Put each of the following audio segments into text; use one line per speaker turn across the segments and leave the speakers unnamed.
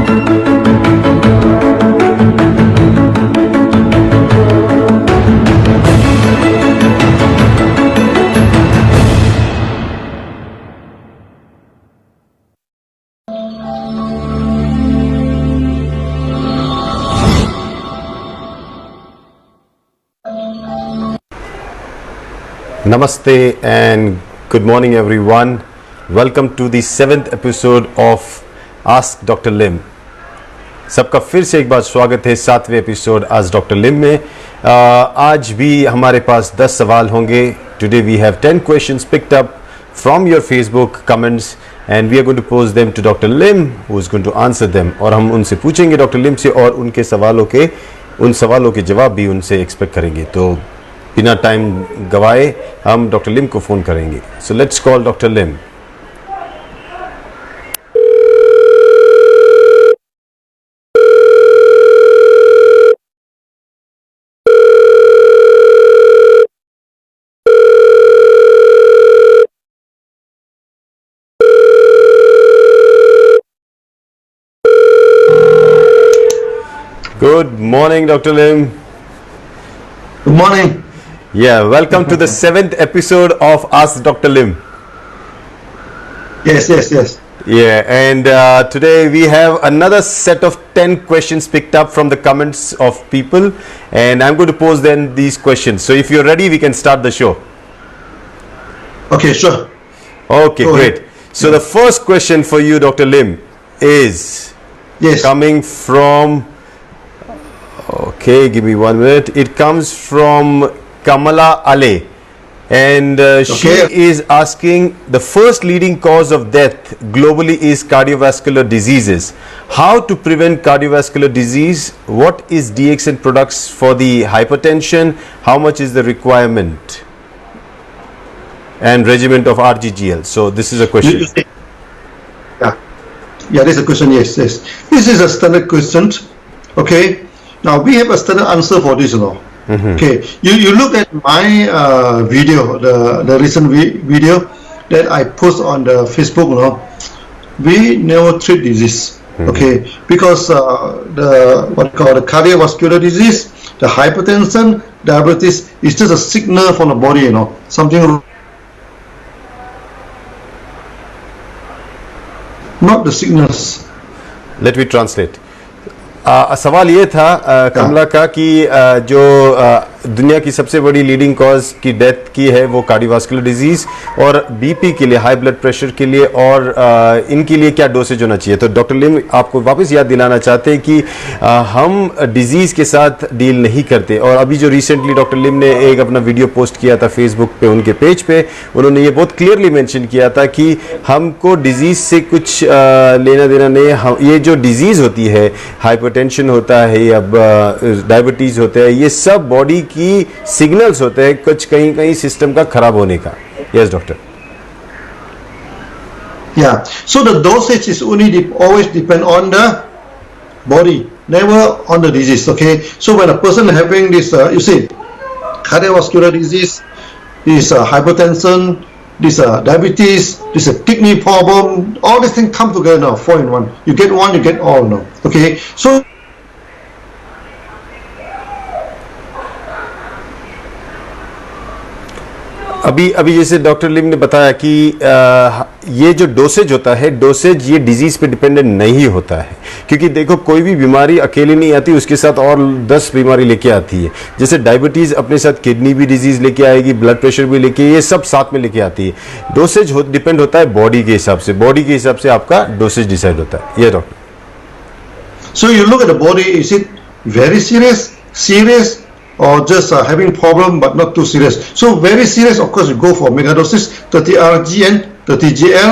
Namaste and good morning everyone. Welcome to the 7th episode of Ask Dr. Lim. सबका फिर से एक बार स्वागत है 7वें एपिसोड आज डॉक्टर लिम में। आज भी हमारे पास 10 सवाल होंगे। Today we have 10 questions picked up from your Facebook comments and we are going to pose them to Dr. Lim who is going to answer them। और हम उनसे पूछेंगे डॉक्टर लिम से और उन सवालों के जवाब भी उनसे एक्सपेक्ट करेंगे। तो बिना टाइम गवाए हम डॉक्टर लिम को फोन करेंगे। So let's call doctor Lim. Good morning, Dr. Lim.
Good morning.
Yeah, welcome to the 7th episode of Ask Dr. Lim.
Yes.
Yeah, and today we have another set of 10 questions picked up from the comments of people, and I'm going to pose then these questions. So if you're ready, we can start the show.
Okay, sure.
Okay,
Go
great.
ahead.
So the first question for you, Dr. Lim, is coming from, okay, give me 1 minute. It comes from Kamala Ale, and she is asking, the first leading cause of death globally is cardiovascular diseases. How to prevent cardiovascular disease? What is DXN products for the hypertension? How much is the requirement and regimen of RGGL? So this is a question.
Yeah, this is a question. Yes. This is a standard question. Okay. Now we have a standard answer for this, Okay, you look at my video, the recent video that I post on the Facebook. We never treat disease, okay, because the cardiovascular disease, the hypertension, diabetes is just a signal from the body, something, not the signals.
Let me translate. सवाल ये था कमला का कि जो दुनिया की सबसे बड़ी लीडिंग कॉज की डेथ की है वो कार्डियोवास्कुलर डिजीज और बीपी के लिए, हाई ब्लड प्रेशर के लिए, और इनके लिए क्या डोसेज होना चाहिए। तो डॉक्टर लिम आपको वापस याद दिलाना चाहते हैं कि हम डिजीज के साथ डील नहीं करते। और अभी जो रिसेंटली डॉक्टर लिम ने एक अपना वीडियो पोस्ट किया था फेसबुक पे, उनके पेज पे, उन्होंने ये बहुत क्लियरली मेंशन किया था कि हमको डिजीज से कुछ लेना देना नहीं। ये जो डिजीज होती है, हाइपरटेंशन होता है या डायबिटीज होता है, ये सब बॉडी की सिग्नल्स होते हैं कुछ कहीं सिस्टम का खराब होने का। Yes doctor.
Yeah, so the dosage is always depend on the body, never on the disease. Okay, so when a person having this, you see, cardiovascular disease, this hypertension, this diabetes, this kidney problem, all these things come together now, 4 in 1. You get one, you get all now. Okay, so
अभी जैसे doctor Lim ने बताया कि ये जो dosage होता है, dosage ये डिजीज पे डिपेंडेंट नहीं होता है, क्योंकि देखो कोई भी बीमारी अकेले नहीं आती, उसके साथ और 10 बीमारी लेके आती है। जैसे डायबिटीज अपने साथ किडनी भी डिजीज लेके आएगी, ब्लड प्रेशर भी लेके, ये सब साथ में लेके आती है। डोसेज डिपेंड होता है बॉडी के हिसाब से, बॉडी के हिसाब से आपका डोसेज डिसाइड होता है। ये doctor.
So you look at the body, is it very serious, or just having problem but not too serious? So very serious, of course, you go for megadoses, 30 RGN, 30 GL.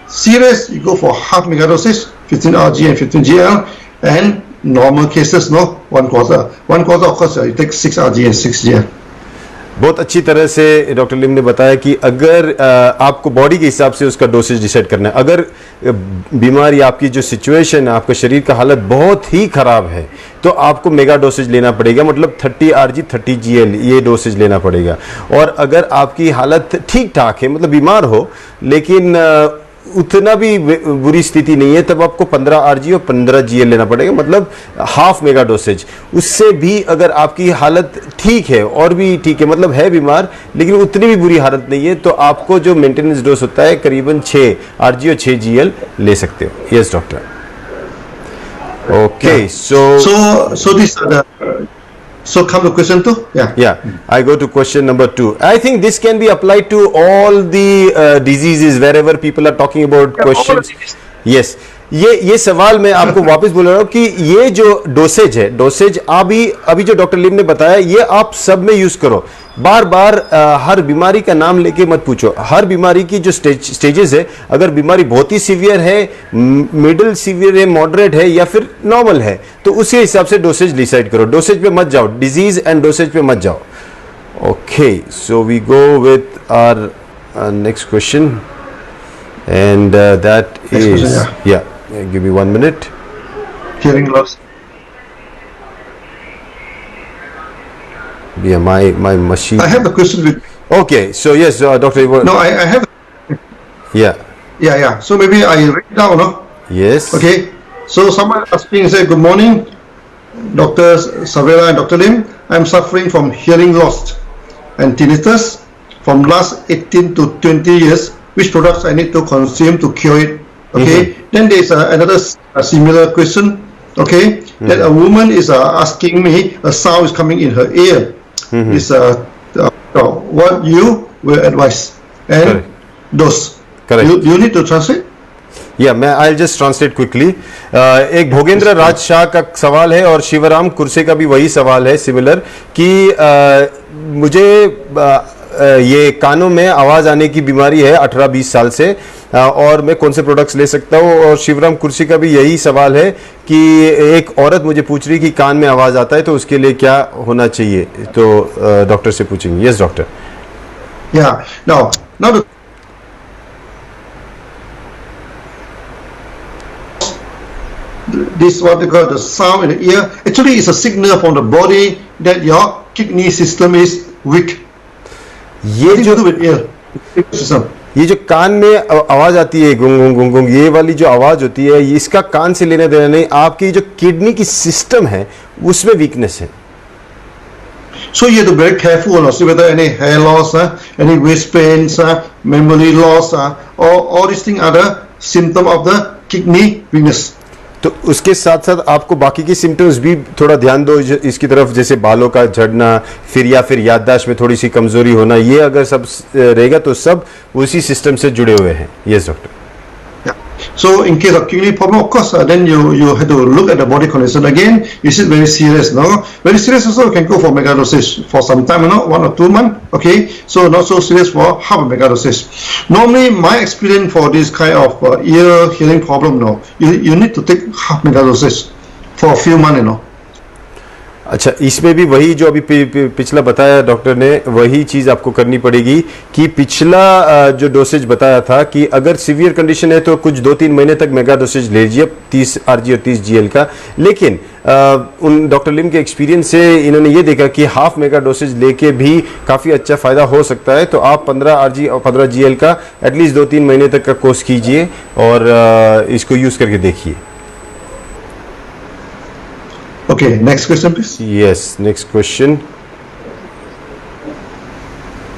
Serious, you go for half megadoses, 15 RGN, 15 GL. And normal cases, no, 1/4. 1/4, of course, you take 6 RGN, 6 GL.
बहुत अच्छी तरह से doctor Lim ने बताया कि अगर आपको body के हिसाब से उसका डोसेज डिसाइड करना है। अगर बीमारी, आपकी जो सिचुएशन है, आपका शरीर का हालत बहुत ही खराब है, तो आपको मेगा डोसेज लेना पड़ेगा, मतलब 30 RG 30 GL ये डोसेज लेना पड़ेगा। और अगर आपकी हालत ठीक ठाक है, मतलब बीमार हो लेकिन उतना भी बुरी स्थिति नहीं है, तब आपको 15 आरजी और 15 जीएल लेना पड़ेगा, मतलब हाफ मेगा डोसेज। उससे भी अगर आपकी हालत ठीक है और भी ठीक है, मतलब है बीमार लेकिन उतनी भी बुरी हालत नहीं है, तो आपको जो मेंटेनेंस डोज होता है करीबन 6 आरजी और 6 जीएल ले सकते हो। Yes doctor. Okay,
so these are the so come to question 2.
Yeah, I go to question number 2. I think this can be applied to all the diseases wherever people are talking about questions. Yes, ये सवाल मैं आपको वापस बोल रहा हूँ कि ये जो डोसेज है, डोसेज अभी जो डॉक्टर लिम ने बताया, ये आप सब में यूज करो। बार बार हर बीमारी का नाम लेके मत पूछो। हर बीमारी की जो स्टेजेस है, अगर बीमारी बहुत ही सीवियर है, मिडिल सीवियर है, मॉडरेट है या फिर नॉर्मल है, तो उसी हिसाब से डोसेज डिसाइड करो। डोसेज पे मत जाओ, डिजीज एंड डोसेज पे मत जाओ। Okay, so we go with our next question and that
next
is
question,
give me 1 minute.
Hearing loss.
Yeah, my machine.
I have the question with.
Okay, so yes, Dr.
No, I have. Yeah. So maybe I write down, no?
Yes.
Okay. So someone asking, say, good morning, Dr. Savera and Dr. Lim. I'm suffering from hearing loss and tinnitus from last 18 to 20 years. Which products I need to consume to cure it? Okay. Then there's another similar question. Okay. That a woman is asking me, a sound is coming in her ear. Is what you will advise and those.
Correct.
You need to translate.
I'll just translate quickly. एक भोगेंद्र राज शाह का सवाल है और शिवराम कुर्से का भी वही सवाल है, सिमिलर, कि मुझे ये कानों में आवाज आने की बीमारी है 18-20 साल से, और मैं कौन से प्रोडक्ट्स ले सकता हूँ। और शिवराम कुर्सी का भी यही सवाल है कि एक औरत मुझे पूछ रही कि कान में आवाज आता है, तो उसके लिए क्या होना चाहिए, तो डॉक्टर से पूछेंगे। Yes doctor.
Now this what they call the sound in the ear actually is a signal from the body that your kidney system is weak.
ये जो कान में आवाज आती है गुंग गुंग गुंग गुंग, ये वाली जो आवाज होती है, इसका कान से लेने देना नहीं, आपकी जो किडनी की सिस्टम है उसमें वीकनेस है।
So you have to be very careful also whether any hair loss, any waist pains, memory loss, or all these things are the symptom of the kidney weakness.
तो उसके साथ साथ आपको बाकी की सिम्टम्स भी थोड़ा ध्यान दो इसकी तरफ, जैसे बालों का झड़ना, फिर याददाश्त में थोड़ी सी कमजोरी होना, ये अगर सब रहेगा तो सब उसी सिस्टम से जुड़े हुए हैं। Yes doctor.
So in case of kidney problem, of course, then you have to look at the body condition again. Is it very serious? No, very serious also you can go for mega dosage for some time, 1 or 2 months. Okay, so not so serious for half a mega dosage. Normally, my experience for this kind of ear hearing problem, you need to take half mega dosage for a few months,
अच्छा, इसमें भी वही जो अभी पिछला बताया doctor ने, वही चीज़ आपको करनी पड़ेगी कि पिछला जो डोसेज बताया था कि अगर सीवियर कंडीशन है तो कुछ 2-3 महीने तक मेगा डोसेज ले लीजिए, 30 आरजी और 30 जीएल का। लेकिन उन डॉक्टर लिम के एक्सपीरियंस से इन्होंने ये देखा कि हाफ मेगा डोसेज लेके भी काफ़ी अच्छा फ़ायदा हो सकता है। तो आप 15 आरजी और 15 जीएल का एटलीस्ट 2-3 महीने तक का कोर्स कीजिए और इसको यूज़ करके देखिए।
Okay, next question please.
Yes, next question.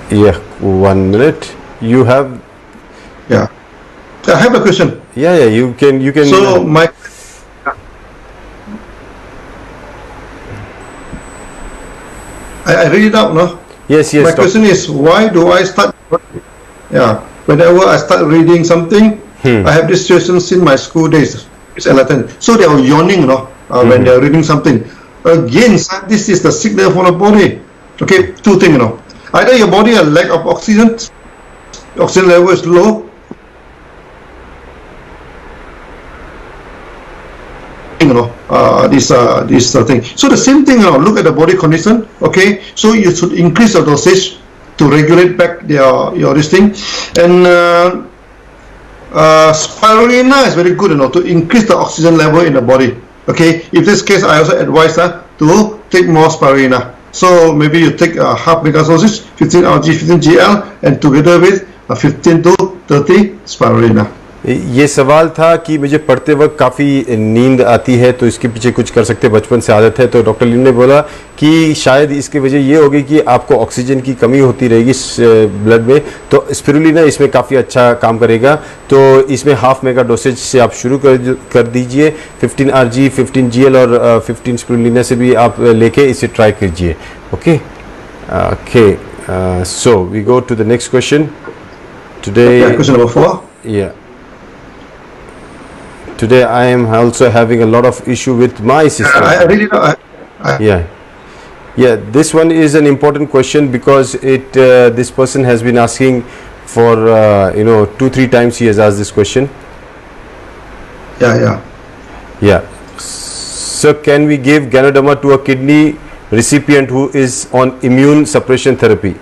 1 minute. You have.
I have a question.
You can.
So my. I read it out, no?
Yes.
My question is, why do I start? Whenever I start reading something, I have this situation since my school days. It's enlightened. So they are yawning, no? When they are reading something. Again, this is the signal from the body. Okay, 2 things, Either your body has lack of oxygen level is low. This thing. So the same thing, look at the body condition. Okay, so you should increase the dosage to regulate back your this thing. And spirulina is very good, to increase the oxygen level in the body. Okay, in this case, I also advise to take more spirulina. So maybe you take half mega dosage, 15 mg, 15 gl, and together with 15 to 30 spirulina.
ये सवाल था कि मुझे पढ़ते वक्त काफ़ी नींद आती है, तो इसके पीछे कुछ कर सकते, बचपन से आदत है। तो डॉक्टर लिन ने बोला कि शायद इसकी वजह ये होगी कि आपको ऑक्सीजन की कमी होती रहेगी ब्लड में, तो स्पिरुलिना इसमें काफ़ी अच्छा काम करेगा। तो इसमें 1/2 मेगा डोसेज से आप शुरू कर दीजिए। 15 RG, 15 GL और 15 स्पिरुलिना से भी आप लेके इसे ट्राई कीजिए। Okay okay, so we go to the next question today.
Question number 4.
Yeah. Today I am also having a lot of issue with my system.
I really don't.
Yeah. Yeah, this one is an important question because this person has been asking for 2-3 times he has asked this question.
Yeah.
Yeah. So can we give Ganoderma to a kidney recipient who is on immune suppression therapy?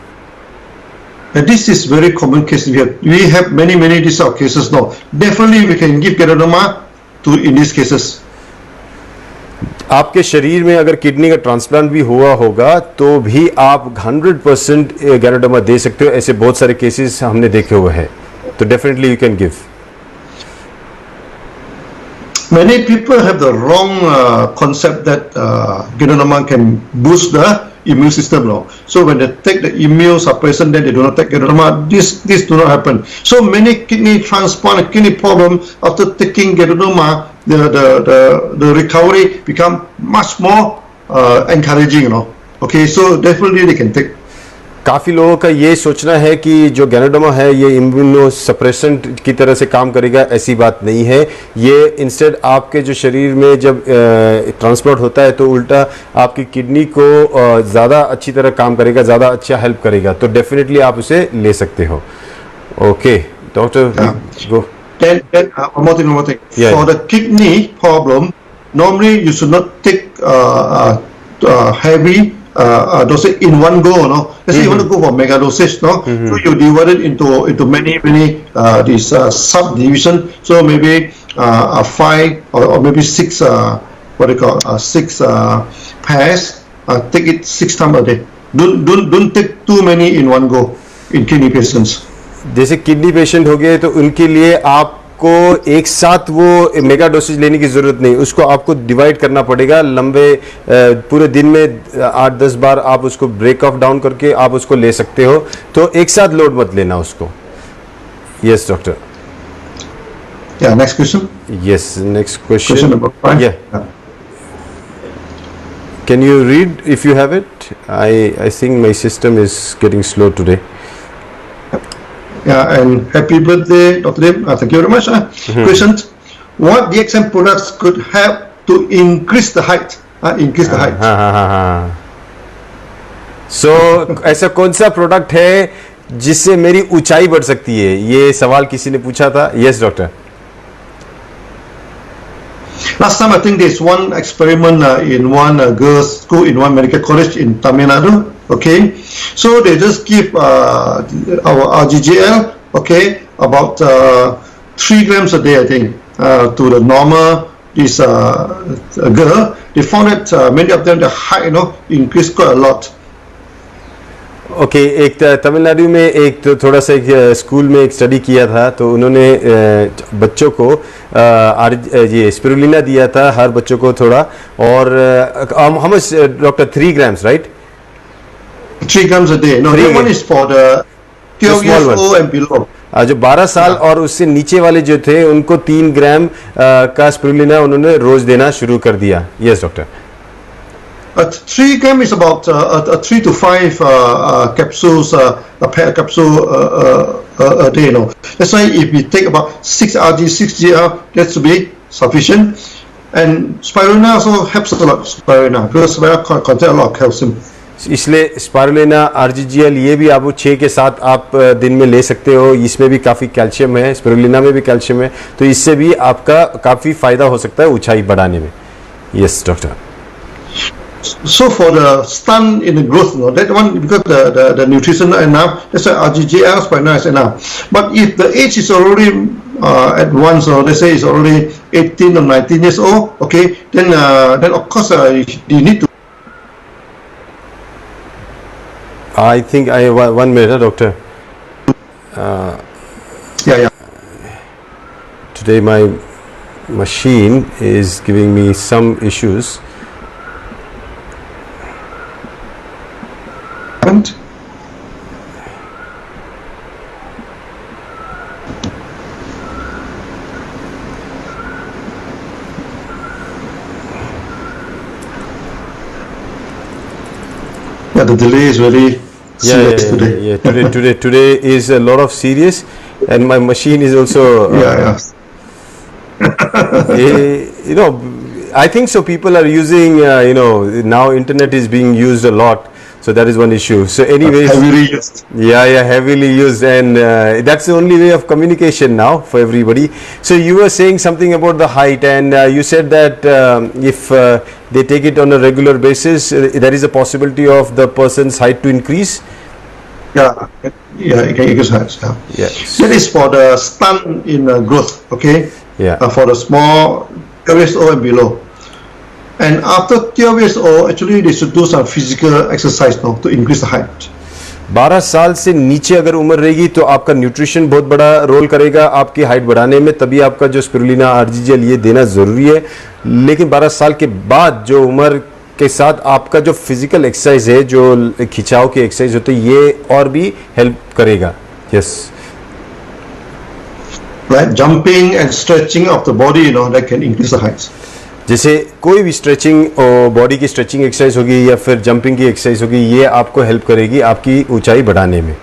And this is very common case. We have many these sort of cases now. Definitely we can give Ganoderma to in these cases.
आपके शरीर में अगर kidney का transplant भी हुआ होगा तो भी आप 100% गैनोडर्मा दे सकते हो। ऐसे बहुत सारे केसेस हमने देखे हुए हैं, तो definitely you can give.
Many people have the wrong concept that Ganoderma can boost the immune system now. So when they take the immune suppression, then they do not take Ganoderma. This do not happen. So many kidney transplant, kidney problem after taking Ganoderma, the recovery become much more encouraging. Okay, so definitely they can take.
काफ़ी लोगों का ये सोचना है कि जो ganoderma है ये इम्यूनो सप्रेसेंट की तरह से काम करेगा, ऐसी बात नहीं है। ये इंस्टेड आपके जो शरीर में जब ट्रांसप्लांट होता है तो उल्टा आपकी किडनी को ज़्यादा अच्छी तरह काम करेगा, ज़्यादा अच्छा हेल्प करेगा। तो डेफिनेटली आप उसे ले सकते हो। Okay doctor, go.
Then one more thing.
Yeah.
For the kidney problem, normally you should not take heavy dosage in one go. Let's say you want to go for mega dosage. So you divide it into many these subdivision. So maybe 5 or maybe 6 6 pairs. Take it 6 times a day. Don't take too many in one go in kidney patients.
जैसे kidney patient हो गए तो उनके लिए आपको एक साथ वो मेगा डोसेज लेने की ज़रूरत नहीं, उसको आपको डिवाइड करना पड़ेगा लंबे पूरे दिन में 8-10 बार आप उसको ब्रेक ऑफ डाउन करके आप उसको ले सकते हो। तो एक साथ लोड मत लेना उसको। Yes doctor.
Yeah, next question.
Yes, next question.
Question number 5.
Yeah. Can you read if you have it? I think my system is getting slow today.
Yeah, and happy birthday, Dr. Lim. Thank you very much. Questions. What DXM products could help to increase the height? Increase the height.
So, ऐसा कौन सा product है जिससे मेरी ऊंचाई बढ़ सकती है? ये सवाल किसी ने पूछा था। Yes doctor.
Last time I think there's one experiment in one girls' school in one medical college in Tamil Nadu. Okay, so they just give our RGGL, okay, about 3 grams a day, I think, to the normal this girl. They found that many of them the height, increased quite a lot.
Okay एक तमिलनाडु में एक तो थोड़ा सा एक school में एक study किया था, तो उन्होंने बच्चों को ये स्पिरुलिना दिया था हर बच्चों को थोड़ा, और how much doctor 3 grams, right?
3 grams a day. No, that one is for the 12 years old and below.
जो 12 साल और उससे नीचे वाले जो थे उनको 3 ग्राम का स्पिरुलिना उन्होंने रोज देना शुरू कर दिया। Yes doctor.
3 grams is about 3 to 5 capsules, a pair capsule a day. That's why if we take about 6 RG, 6 GL, that should be sufficient. And spirulina also helps a lot. Spirulina because spirulina contains a lot of calcium.
इसलिए स्पारुलिना RGGL ये भी आप 6 के साथ आप दिन में ले सकते हो। इसमें भी काफ़ी कैल्शियम है, स्पिरुलिना में भी कैल्शियम है, तो इससे भी आपका काफ़ी फ़ायदा हो सकता है ऊंचाई बढ़ाने में। Yes doctor.
So for the stunt in the growth, that one because the nutrition not enough, that's why RGGL spirulina is enough. But if the age is already at once, or they say it's already 18 or 19 years old, okay, then of course you need to.
I think I 1 minute, doctor.
Yeah.
today my machine is giving me some issues.
And yeah, the delay is very serious today.
Today is a lot of serious, and my machine is also you know, I think so people are using you know, now internet is being used a lot, so that is one issue. So anyways,
heavily used.
Heavily used, and that's the only way of communication now for everybody. So you were saying something about the height, and you said that if they take it on a regular basis, there is a possibility of the person's height to increase.
It can increase height.
Yeah.
That is for the stunt in growth, okay? For the small 12 years old and below. And after 12 years old, actually they should do some physical exercise now to increase the height.
12 साल से नीचे अगर उम्र रहेगी तो आपका nutrition बहुत बड़ा रोल करेगा आपकी हाइट बढ़ाने में, तभी आपका जो स्पिरुलिना आरजीजीएल ये देना ज़रूरी है. लेकिन 12 साल के बाद जो उम्र के साथ आपका जो फिजिकल एक्सरसाइज है, जो खिंचाव की एक्सरसाइज होती है, ये और भी हेल्प करेगा. Yes,
like jumping and stretching of the body, you know, that can increase the height.
जैसे कोई भी स्ट्रेचिंग और बॉडी की स्ट्रेचिंग एक्सरसाइज होगी या फिर जंपिंग की एक्सरसाइज होगी, ये आपको हेल्प करेगी आपकी ऊंचाई बढ़ाने में.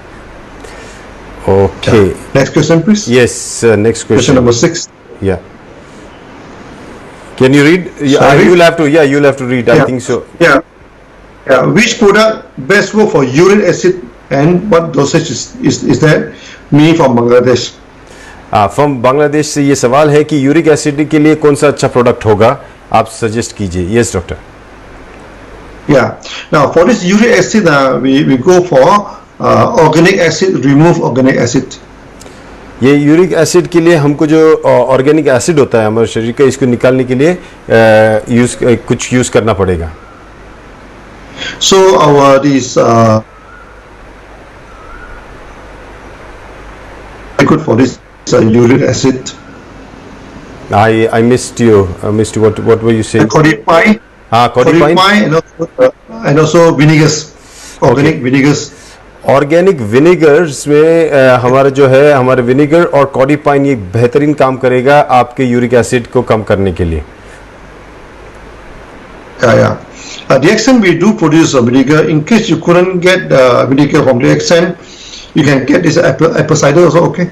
Okay,
next question please.
Yes, next
question number 6.
या, can you read? You'll have to read. I think so.
Which product best work for uric acid and what dosage is that? Me from Bangladesh.
From Bangladesh से ये सवाल है कि uric acid के लिए कौन सा अच्छा प्रोडक्ट होगा, आप सजेस्ट कीजिए. Yes doctor.
Now for this uric acid, we go for organic acid, remove organic acid.
ये यूरिक एसिड के लिए हमको जो ऑर्गेनिक एसिड होता है हमारे शरीर का, इसको निकालने के लिए कुछ यूज करना पड़ेगा.
So our this good for this uric acid.
I missed you. What were you saying?
Codipine.
Codipine
and also vinegars. Organic vinegars.
Organic vinegars में हमारा जो है, हमारे विनेगर और कॉडिपाइन ये बेहतरीन काम करेगा आपके यूरिक एसिड को कम करने के लिए.
DXN we do produce a vinegar. In case you couldn't get vinegar from DXN, you can get this apple cider also, okay?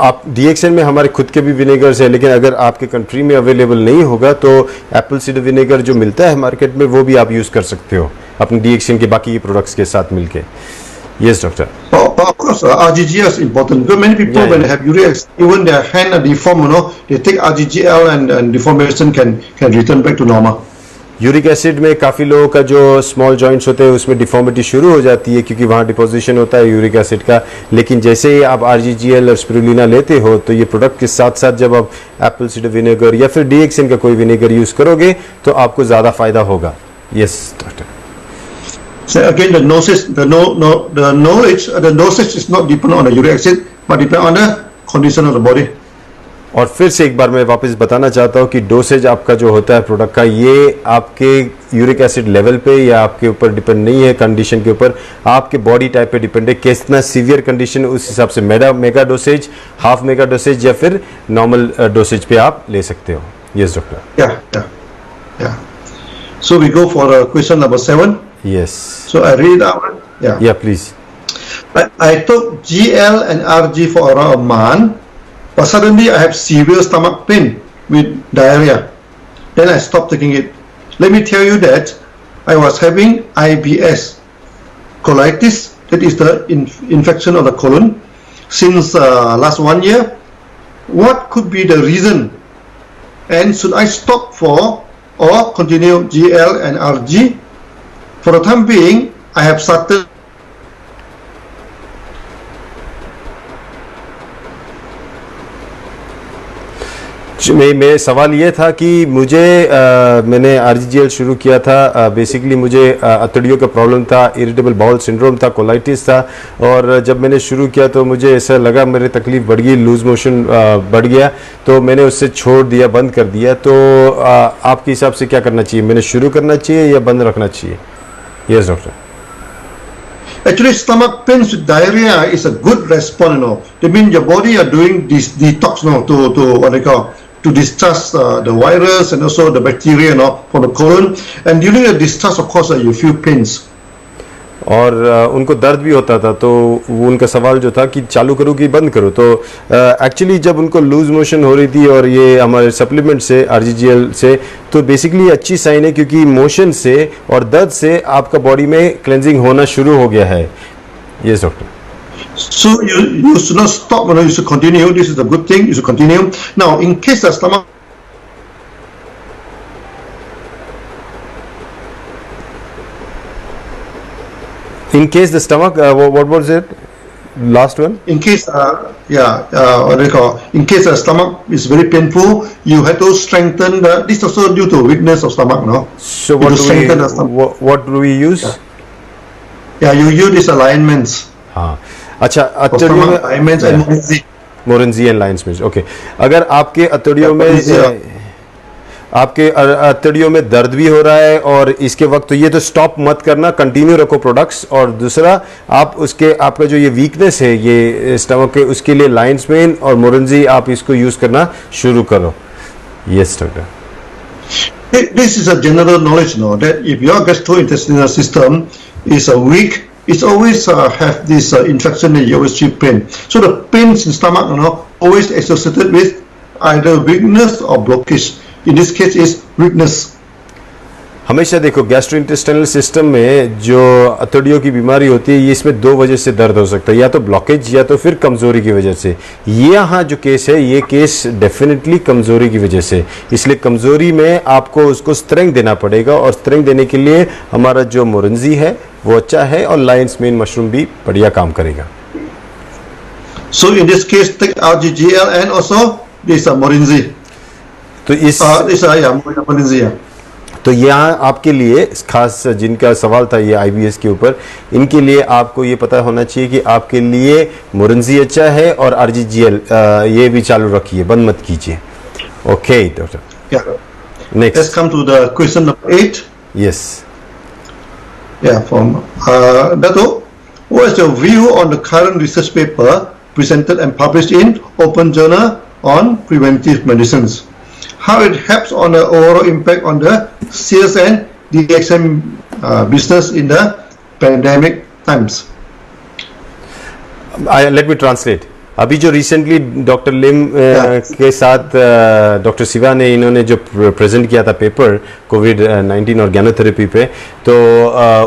आप DXN में हमारे खुद के भी विनेगर्स है, लेकिन अगर आपके कंट्री में अवेलेबल नहीं होगा तो एप्पल सीडर विनेगर जो मिलता है मार्केट में, वो भी आप यूज कर सकते हो अपने DXN के बाकी प्रोडक्ट्स के साथ मिलके. Yes doctor.
Of course, RGGL is important because many people when they have uric, even their hand are deformed, you know, they take RGGL and deformation can return back to normal.
Uric acid में काफ़ी लोगों का जो small joints होते हैं उसमें deformity शुरू हो जाती है क्योंकि वहाँ डिपोजिशन होता है यूरिक एसिड का. लेकिन जैसे ही आप आरजीजीएल और स्पिरुलिना लेते हो तो ये प्रोडक्ट के साथ साथ जब आप एप्पल सीडर विनेगर या फिर DXN का कोई विनेगर यूज़ करोगे तो आपको ज़्यादा फायदा होगा. Yes doctor.
So again, the dosage is not dependent on the uric acid, but depend on the condition of the body.
और फिर से एक बार मैं वापस बताना चाहता हूँ कि डोसेज आपका जो होता है प्रोडक्ट का, ये आपके यूरिक एसिड लेवल पे या आपके ऊपर डिपेंड नहीं है, कंडीशन के ऊपर, आपके बॉडी टाइप पे डिपेंड है. कितना सीवियर कंडीशन, उस हिसाब से mega dosage, half mega dosage या फिर नॉर्मल डोसेज पे आप ले सकते हो. Yes doctor.
Yeah. So we go for question number 7.
Yes.
So I read that one.
Yeah, please.
I took GL and RG for around a month, but suddenly I have severe stomach pain with diarrhea. Then I stopped taking it. Let me tell you that I was having IBS, colitis, that is the infection of the colon, since last 1 year. What could be the reason? And should I stop or continue GL and RG? For the time being, I have started
मेरा सवाल ये था कि मुझे मैंने RGGL शुरू किया था, बेसिकली मुझे अतड़ियों का प्रॉब्लम था, इरिटेबल बाउल सिंड्रोम था, कोलाइटिस था, और जब मैंने शुरू किया तो मुझे ऐसा लगा मेरी तकलीफ बढ़ गई, लूज मोशन बढ़ गया, तो मैंने उससे छोड़ दिया, बंद कर दिया। तो आपके हिसाब से क्या करना चाहिए, मैंने शुरू करना चाहिए या बंद रखना चाहिए? Yes doctor.
Actually, stomach pains with diarrhea is a good response, That means your body are doing this detox, to what they call, to discharge the virus and also the bacteria, from the colon. And during the discharge, of course, you feel pains.
और उनको दर्द भी होता था, तो वो उनका सवाल जो था कि चालू करूँ कि बंद करूँ। तो एक्चुअली जब उनको लूज मोशन हो रही थी और ये हमारे सप्लीमेंट से आरजीजीएल से, तो बेसिकली अच्छी साइन है, क्योंकि मोशन से और दर्द से आपका बॉडी में क्लेंजिंग होना शुरू हो गया है। Yes doctor.
So you should not stop, you should continue. This is a good thing. You should continue. Now, in case the stomach
In case the stomach, what was it? Last one?
In case, what do you call? In case the stomach is very painful, you have to strengthen this is also due to weakness of stomach,
So
what
do we use?
Yeah, you use these alignments.
हाँ, अच्छा, अतड़ियों में
alignments and
मोरेंजी and lines में, okay. अगर आपके अतड़ियों में आपके अतड़ियों में दर्द भी हो रहा है और इसके वक्त, तो ये तो स्टॉप मत करना, कंटिन्यू रखो प्रोडक्ट्स। और दूसरा, आप उसके आपका जो ये वीकनेस है ये स्टमक के, उसके लिए लाइन्स मेन और मोरेंजी आप इसको यूज करना शुरू करो। Yes doctor.
This is a general knowledge, that if your gastrointestinal system is weak, it's always have this infection and you always feel pain. So the pains in stomach, always associated with either weakness or blockage. In this case is weakness.
हमेशा देखो, gastrointestinal system में जो अतड़ियों की बीमारी होती है, ये इसमें दो वजह से दर्द हो सकता है, या तो ब्लॉकेज या तो फिर कमजोरी की वजह से। ये यहाँ जो केस है, ये केस डेफिनेटली कमजोरी की वजह से, इसलिए कमजोरी में आपको उसको स्ट्रेंथ देना पड़ेगा, और स्ट्रेंथ देने के लिए हमारा जो मोरेंजी है वो अच्छा है, और लायंस मेन मशरूम भी बढ़िया काम करेगा।
So in this case, take RGGL and also this morinzi.
तो इस
morinzi.
तो यहाँ आपके लिए खास जिनका सवाल था ये आईबीएस के ऊपर, इनके लिए आपको ये पता होना चाहिए कि आपके लिए मोरेंजी अच्छा है और आरजीजीएल ये भी चालू रखिए, बंद मत कीजिए। Okay doctor.
Yeah.
Next.
Let's come to the question number 8.
Yes.
Yeah, from Dato, what is your view on the current research paper presented and published in Open Journal on preventive medicines? How it helps on the overall impact on the sales and DXM business in the pandemic times?
Let me translate. अभी जो recently doctor लिम के साथ doctor Shiva ने इन्होंने जो present किया था paper कोविड-19 और ज्ञानोथेरेपी पे, तो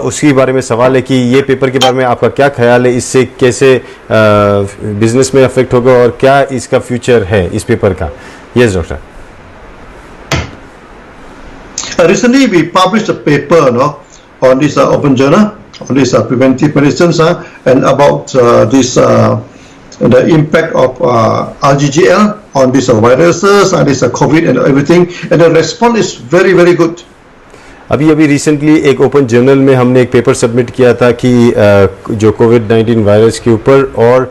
उसके बारे में सवाल है कि ये पेपर के बारे में आपका क्या ख्याल है, इससे कैसे बिजनेस में अफेक्ट होगा और क्या इसका फ्यूचर है इस पेपर का? Yes doctor.
Recently, we published a paper on this Open Journal on this preventive medicines and about the impact of RGGL on these viruses and this COVID and everything, and the response is very, very good.
अभी recently एक open journal में हमने एक paper submit किया था कि जो कोविड-19 virus के ऊपर और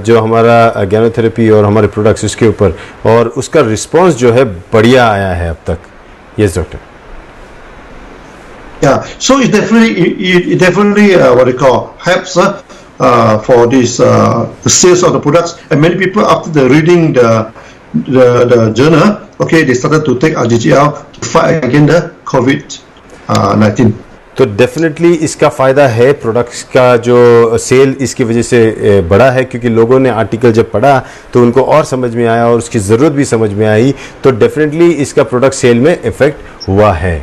जो हमारा ज्ञानोथेरेपी और हमारे प्रोडक्ट्स उसके ऊपर, और उसका रिस्पांस जो है बढ़िया आया है अब तक। Yes doctor.
Yeah, so it definitely what they call helps for this the sales of the products, and many people after the reading the journal, okay, they started to take RGGL to fight against the COVID-19.
तो definitely इसका फ़ायदा है, products का जो cell इसकी वजह से बढ़ा है, क्योंकि लोगों ने आर्टिकल जब पढ़ा तो उनको और समझ में आया और उसकी ज़रूरत भी समझ में आई, तो डेफिनेटली इसका प्रोडक्ट सेल में इफेक्ट हुआ है।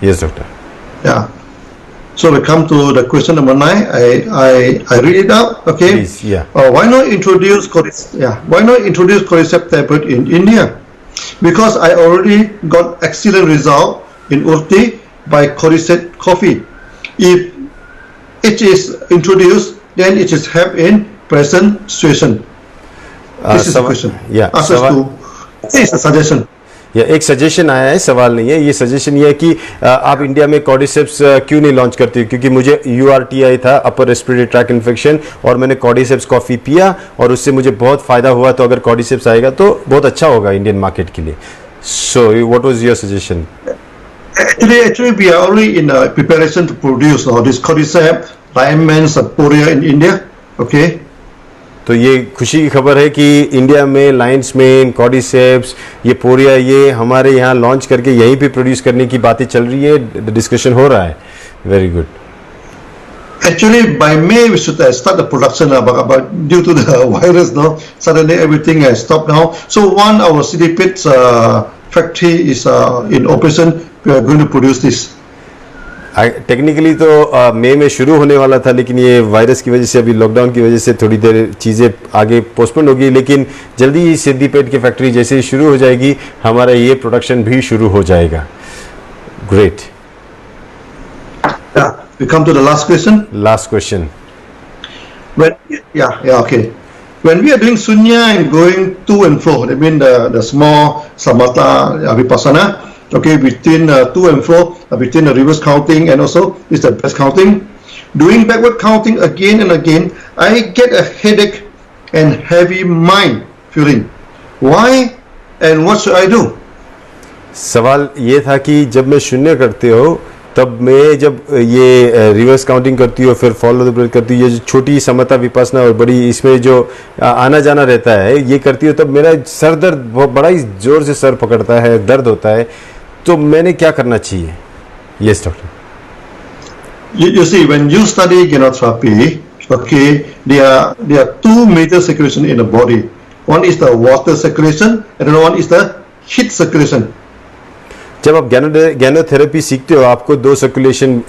Yes doctor.
Yeah. So we come to the question number 9. I read it out. Okay.
Please, yeah.
Why not introduce cordyceps tablet in India? Because I already got excellent result in Urti by cordyceps coffee. If it is introduced, then it is help in present situation. This is the question.
Yeah.
Answers to It's a suggestion.
या एक suggestion आया है, सवाल नहीं है, ये suggestion ये है कि आप इंडिया में कॉर्डिसेप्स क्यों नहीं लॉन्च करते हो? क्योंकि मुझे URTI था, अपर रेस्पिरेटरी ट्रैक इन्फेक्शन, और मैंने कॉर्डिसेप्स कॉफ़ी पिया और उससे मुझे बहुत फ़ायदा हुआ, तो अगर कॉर्डिसेप्स आएगा तो बहुत अच्छा होगा इंडियन मार्केट के लिए. So what was your suggestion?
Actually, we are already in preparation to produce this cordyceps, Lyme-Mans, Poria in India. Okay.
तो ये खुशी की खबर है कि इंडिया में लाइन्स मेन, कॉर्डिसेप्स, ये पोरिया, ये हमारे यहाँ लॉन्च करके यहीं पे प्रोड्यूस करने की बातें चल रही है, डिस्कशन हो रहा है. Very good.
Actually, by May we should start the production, but due to the virus, no, suddenly everything has stopped now. So one our CDPIT factory is in operation. We are going to produce this.
Technically तो मई में शुरू होने वाला था, लेकिन ये virus की वजह से, अभी लॉकडाउन की वजह से थोड़ी देर चीज़ें आगे पोस्टपोन होगी, लेकिन जल्दी ही सिद्दीपेट की फैक्ट्री जैसे ही शुरू हो जाएगी, हमारा ये प्रोडक्शन भी शुरू हो जाएगा. Great.
Yeah, we come to the last question.
Last question.
Okay. When we are doing sunya and going to and fro, I mean the small samatha vipassana, okay, between to and fro, between the reverse counting and also is the best counting. Doing backward counting again and again, I get a headache and heavy mind feeling. Why and what should I do?
सवाल ये था कि जब मैं शून्य करते हो, तब मैं जब ये रिवर्स काउंटिंग करती हो, फिर फॉलो द ब्रेथ करती हो, ये जो छोटी समता विपासना और बड़ी, इसमें जो आना जाना रहता है, ये करती हो, तब मेरा सर दर्द बहुत बड़ा ही जोर से सर पकड़ता है, दर्द होता है. तो मैंने क्या करना चाहिए? Yes doctor.
You see, when you study genotherapy, okay, there are two major circulation in the body. One is the water circulation, and another one is the heat circulation.
जब आप गैनोथेरेपी सीखते हो, आपको दो सर्कुलेशन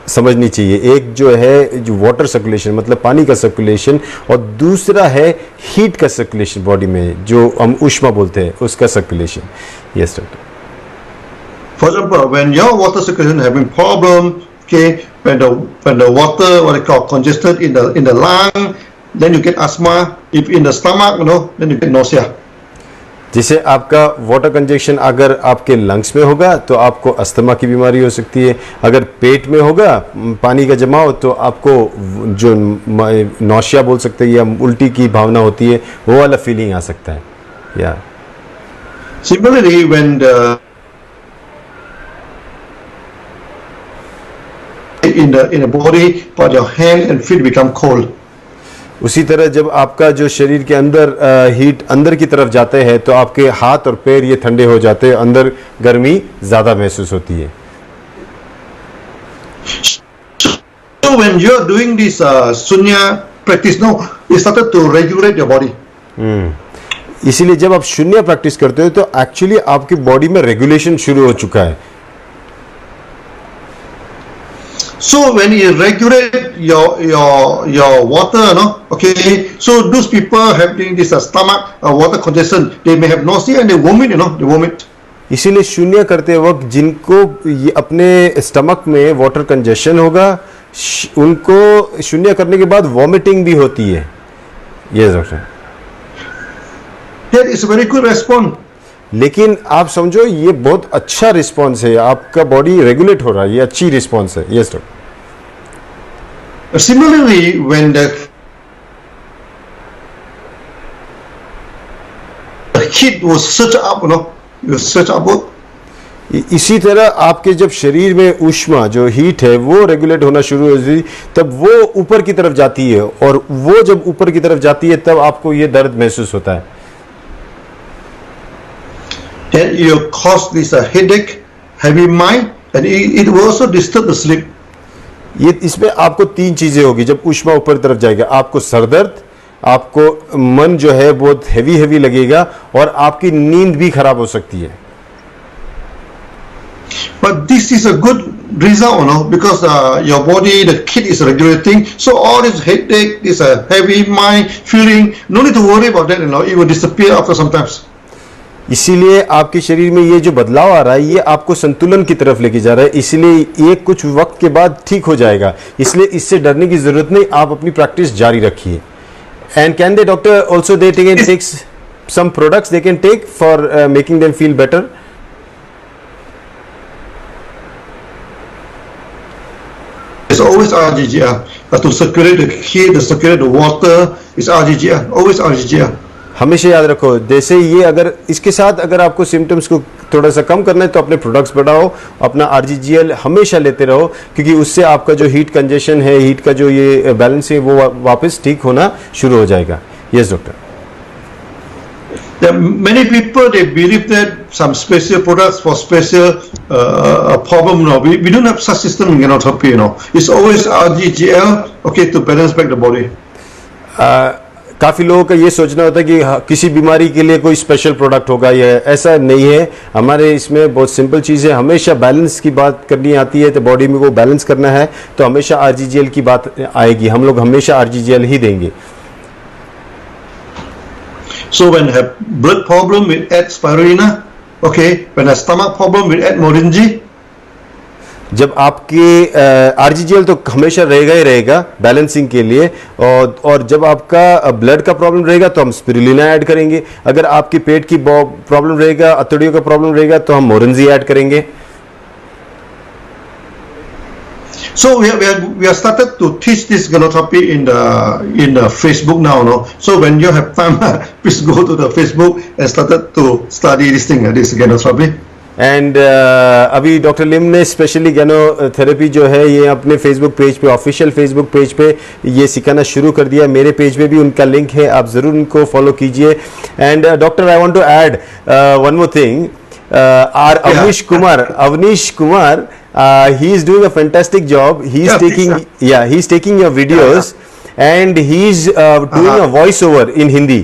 समझनी चाहिए. एक जो है जो वाटर सर्कुलेशन, मतलब पानी का सर्कुलेशन, और दूसरा है हीट का सर्कुलेशन बॉडी में, जो हम ऊष्मा बोलते हैं, उसका circulation. Yes doctor.
For example, when your water circulation having problem, okay, when the water what they call congested in the lung, then you get asthma. If in the stomach, then you get nausea.
जैसे आपका water conjunction अगर आपके lungs में होगा तो आपको asthma की बीमारी हो सकती है. अगर पेट में होगा पानी का जमाव, तो आपको जो नौशिया बोल सकते हैं या उल्टी की भावना होती है, वो वाला फीलिंग आ सकता है. या
Similarly, when in the body, but your hand and feet become cold.
उसी तरह जब आपका जो शरीर के अंदर हीट अंदर की तरफ जाते हैं, तो आपके हाथ और पैर ये ठंडे हो जाते हैं, अंदर गर्मी ज्यादा महसूस होती है.
So when you are doing this sunya practice, you started to regulate your body.
इसीलिए जब आप शून्य प्रैक्टिस करते हो, तो एक्चुअली आपकी बॉडी में रेगुलेशन शुरू हो चुका है.
So when you regulate your water, okay. So those people having this stomach water congestion, they may have nausea and they vomit, they vomit.
इसीलिए शून्य करते वक्त जिनको ये अपने स्टमक में वाटर कंजेशन होगा, उनको शून्य करने के बाद वॉमिटिंग भी होती है. Yes doctor.
That is a very good response.
लेकिन आप समझो, ये बहुत अच्छा रिस्पॉन्स है, आपका बॉडी रेगुलेट हो रहा है, ये अच्छी रिस्पॉन्स है. Yes doctor.
Similarly, when the heat was surge up, you surge upward.
इसी तरह आपके जब शरीर में ऊष्मा जो हीट है वो रेगुलेट होना शुरू होती, तब वो ऊपर की तरफ जाती है, और वो जब ऊपर की तरफ जाती है, तब आपको ये दर्द महसूस होता है.
Then you cause this headache, heavy mind, and it will also disturb the sleep.
ये इसमें आपको तीन चीजें होगी. जब ऊष्मा ऊपर तरफ जाएगा, आपको सरदर्द, आपको मन जो है बहुत हेवी लगेगा, और आपकी नींद भी खराब हो सकती है.
But this is a good result, because your body, the kid is regulating. So all this headache, this heavy mind feeling, no need to worry about that. It will disappear after some time.
इसीलिए आपके शरीर में ये जो बदलाव आ रहा है, ये आपको संतुलन की तरफ लेके जा रहा है. इसलिए ये कुछ वक्त के बाद ठीक हो जाएगा. इसलिए इससे डरने की जरूरत नहीं, आप अपनी प्रैक्टिस जारी रखिए. And can they doctor also they take some products they can take for making them feel better?
It's always RGGR. To circulate the heat, to circulate the water, it's RGGR. Always RGGR.
हमेशा याद रखो, जैसे ये अगर इसके साथ अगर आपको सिम्टम्स को थोड़ा सा कम करना है तो अपने प्रोडक्ट्स बढ़ाओ, अपना RGGL हमेशा लेते रहो, क्योंकि उससे आपका जो हीट कंजेशन है, हीट का जो ये बैलेंस है, वो वापस ठीक होना शुरू हो जाएगा. Yes doctor.
There are many people, they believe that some special products for special problem. No, we don't have such system in gynotherapy. It's always RGGL, okay, to balance back the body.
काफ़ी लोगों का ये सोचना होता है कि किसी बीमारी के लिए कोई स्पेशल प्रोडक्ट होगा, ये ऐसा नहीं है. हमारे इसमें बहुत सिंपल चीज़ है, हमेशा बैलेंस की बात करनी आती है, तो बॉडी में वो बैलेंस करना है तो हमेशा RGGL की बात आएगी. हम लोग हमेशा RGGL ही देंगे.
So when I have blood problem, we add spirulina. Okay, when I have stomach problem, we add morinji.
जब आपके RGGL तो हमेशा रहेगा ही रहेगा बैलेंसिंग के लिए, और जब आपका ब्लड का प्रॉब्लम रहेगा तो हम स्पिरुलिना ऐड करेंगे. अगर आपके पेट की प्रॉब्लम रहेगा, अतड़ियों का प्रॉब्लम रहेगा तो हम मोरिंजी ऐड करेंगे.
So we are started to teach this gynotherapy in the Facebook now, no? So when you have time, please go to the Facebook and started to study this thing, this gynotherapy.
And अभी doctor Lim ने specially गैनोथेरेपी जो है ये अपने Facebook page पे, official Facebook page पे ये सिखाना शुरू कर दिया. मेरे पेज पे भी उनका लिंक है, आप ज़रूर उनको फॉलो कीजिए. And doctor, I want to add one more thing. R Avnish Kumar, he is doing a fantastic job. He is taking your videos and he is doing a voiceover in Hindi.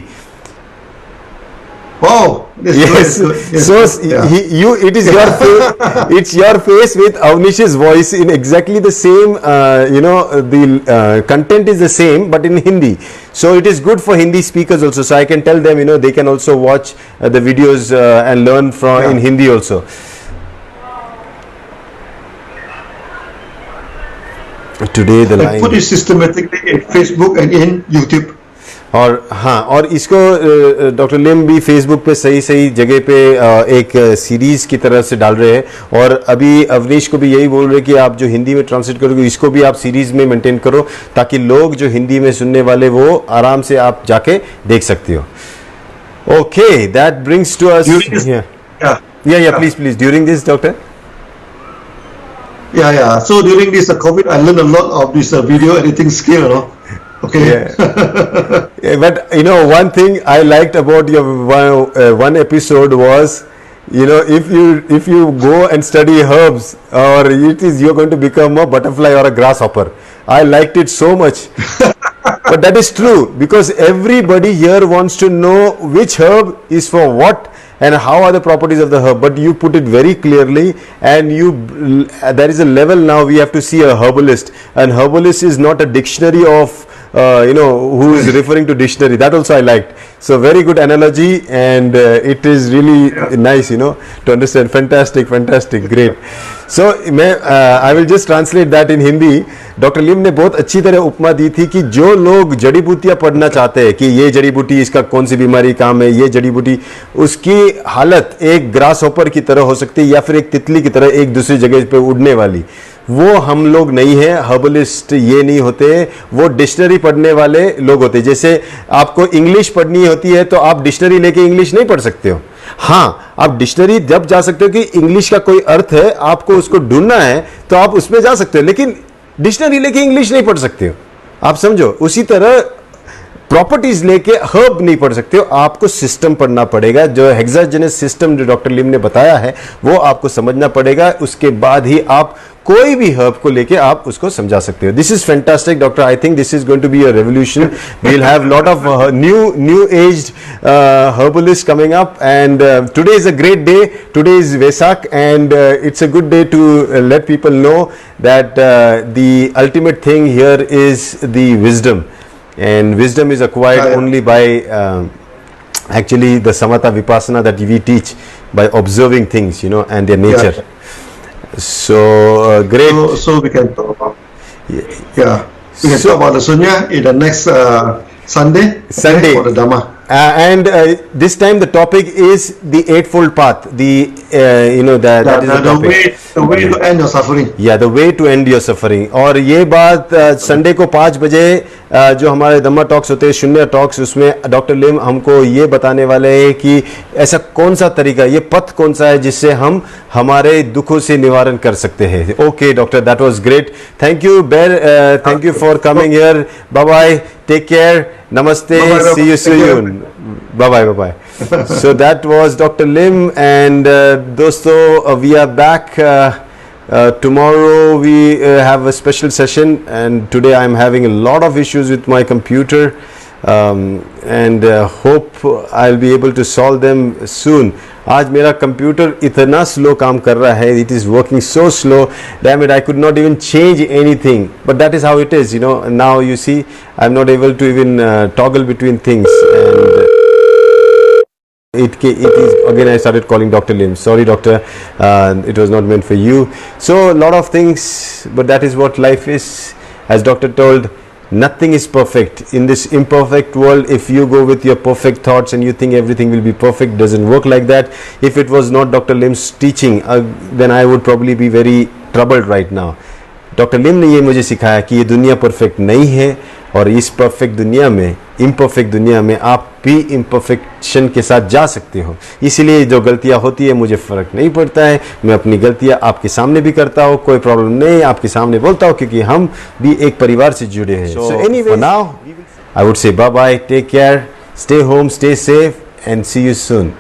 Wow.
Yes. So it is your it's your face with Avnish's voice in exactly the same. The content is the same, but in Hindi. So it is good for Hindi speakers also. So I can tell them, they can also watch the videos and learn from in Hindi also. Today the line.
Put it systematically in Facebook and in YouTube.
और हाँ, और इसको doctor लिम भी Facebook पे सही जगह पे एक सीरीज की तरह से डाल रहे हैं. और अभी अवनीश को भी यही बोल रहे हैं कि आप जो हिंदी में ट्रांसलेट करोगे इसको भी आप सीरीज में मेंटेन करो, ताकि लोग जो हिंदी में सुनने वाले वो आराम से आप जाके देख सकते हो. Okay, that brings to us. Yeah, please during this, doctor.
Yeah. So during this COVID, I learned a lot of this video editing skill, Okay.
Yeah, but one thing I liked about your one episode was, if you go and study herbs, or you're going to become a butterfly or a grasshopper. I liked it so much. But that is true, because everybody here wants to know which herb is for what and how are the properties of the herb. But you put it very clearly, and there is a level now we have to see a herbalist. And herbalist is not a dictionary of who is referring to dictionary. That also I liked. So very good analogy, and it is really nice, to understand. Fantastic, great. So I will just translate that in Hindi. Doctor Lim ने बहुत अच्छी तरह उपमा दी थी कि जो लोग जड़ी बूटियां पढ़ना चाहते हैं कि ये जड़ी बूटी इसका कौन सी बीमारी काम है, ये जड़ी बूटी, उसकी हालत एक ग्रास हॉपर की तरह हो सकती है या फिर एक तितली की तरह एक दूसरी जगह पे उड़ने वाली. वो हम लोग नहीं है. हर्बलिस्ट ये नहीं होते, वो डिक्शनरी पढ़ने वाले लोग होते. जैसे आपको इंग्लिश पढ़नी होती है तो आप डिक्शनरी लेके इंग्लिश नहीं पढ़ सकते हो. हाँ, आप डिक्शनरी जब जा सकते हो कि इंग्लिश का कोई अर्थ है, आपको उसको ढूंढना है तो आप उसमें जा सकते हो, लेकिन डिक्शनरी लेके इंग्लिश नहीं पढ़ सकते हो. आप समझो, उसी तरह प्रॉपर्टीज लेके हर्ब नहीं पढ़ सकते हो. आपको सिस्टम पढ़ना पड़ेगा. जो हेक्साजेनस सिस्टम जो डॉक्टर लिम ने बताया है वो आपको समझना पड़ेगा. उसके बाद ही आप कोई भी हर्ब को लेके आप उसको समझा सकते हो. This is fantastic doctor. I think this is going to be a revolution. We will have lot of new aged herbalists coming up, and today is a great day. Today is Vesak, and it's a good day to let people know that the ultimate thing here is the wisdom, and wisdom is acquired only by actually the samatha vipassana that we teach, by observing things, and their nature. So great.
So we can talk about we can talk about the sunya in the next Sunday for the Dhamma.
and this time the topic is the eightfold path. The that is the topic.
The way to end your suffering.
Yeah, the way to end your suffering. और ये बात Sunday को 5 बजे जो हमारे दम्मा talks होते हैं, शून्य टॉक्स, उसमें डॉक्टर लिम हमको ये बताने वाले हैं कि ऐसा कौन सा तरीका, ये पथ कौन सा है जिससे हम हमारे दुखों से निवारण कर सकते हैं. Okay doctor, that was great. Thank you बेर, thank you for coming here. Bye bye, take care, namaste, see you soon, bye bye bye bye. So that was Dr. Lim, and दोस्तों we are back. Tomorrow we have a special session, and today I am having a lot of issues with my computer, and hope I'll be able to solve them soon. आज मेरा computer इतना slow काम कर रहा है, it is working so slow, damn it, I could not even change anything, but that is how it is, you know. Now you see I'm not able to even toggle between things, and it is again. I started calling Dr. Lim. Sorry doctor, it was not meant for you. So a lot of things, but that is what life is. As doctor told, nothing is perfect in this imperfect world. If you go with your perfect thoughts and you think everything will be perfect, doesn't work like that. If it was not Dr. Lim's teaching, then I would probably be very troubled right now. Doctor Lim ने ये मुझे सिखाया कि ये दुनिया perfect नहीं है, और इस परफेक्ट दुनिया में, इम्परफेक्ट दुनिया में आप भी इम्परफेक्शन के साथ जा सकते हो. इसीलिए जो गलतियां होती है मुझे फ़र्क नहीं पड़ता है, मैं अपनी गलतियां आपके सामने भी करता हूँ, कोई प्रॉब्लम नहीं, आपके सामने बोलता हूँ, क्योंकि हम भी एक परिवार से जुड़े हैं. So anyway, now I would say bye bye, take care, stay home, stay safe, and see you soon.